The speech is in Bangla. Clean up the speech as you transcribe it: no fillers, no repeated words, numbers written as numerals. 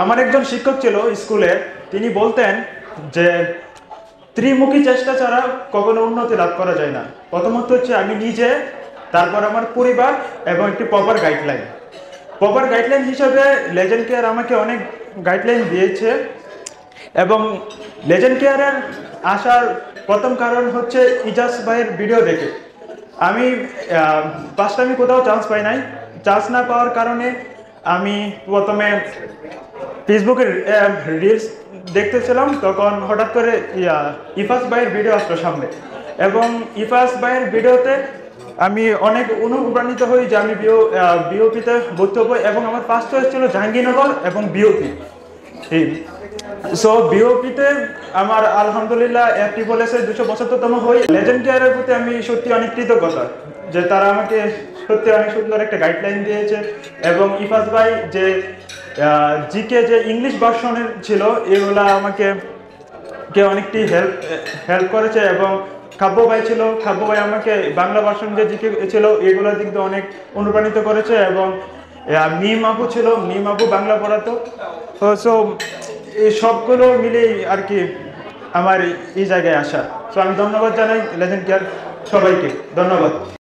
আমার একজন শিক্ষক ছিল স্কুলে, তিনি বলতেন যে ত্রিমুখী চেষ্টা ছাড়া কখনো উন্নতি লাভ করা যায় না। প্রথমত হচ্ছে আমি নিজে, তারপর আমার পরিবার এবং একটি প্রপার গাইডলাইন হিসাবে লেজেন্ড কেয়ার আমাকে অনেক গাইডলাইন দিয়েছে। এবং লেজেন্ড কেয়ারের আসার প্রথম কারণ হচ্ছে ইজাজ ভাইয়ের ভিডিও দেখে। আমি ফার্স্ট আমি কোথাও চান্স না পাওয়ার কারণে আমি প্রথমে ফেসবুকের রিলস দেখতেছিলাম, তখন হঠাৎ করে ইফাস ভাইয়ের ভিডিও আসলো সামনে, এবং ইফাস ভাইয়ের ভিডিওতে আমি অনেক অনুপ্রাণিত হই যে আমি বিওপিতে ভর্তি হবো, এবং আমার ফার্স্ট চয়েস ছিল জাহাঙ্গীরনগর এবং বিওপি। সো বিওপিতে আমার আলহামদুলিল্লাহ FTSS 275তম হই। লেজেন্ড কেয়ারের প্রতি আমি সত্যি অনেক কৃতজ্ঞতা যে তারা আমাকে সত্যি অনেক সুন্দর একটা গাইডলাইন দিয়েছে, এবং ইফাস ভাই যে জিকে যে ইংলিশ ভার্সনের ছিল এগুলা আমাকে অনেকটি হেল্প করেছে, এবং কাব্য ভাই আমাকে বাংলা ভার্সন যে জিকে ছিল এগুলোর দিক দিয়ে অনেক অনুপ্রাণিত করেছে, এবং মিম আপু বাংলা পড়াতো। সো এই সবগুলো মিলেই আর কি আমার এই জায়গায় আসা। সো আমি ধন্যবাদ জানাই লেজেন্ড কেয়ার সবাইকে, ধন্যবাদ।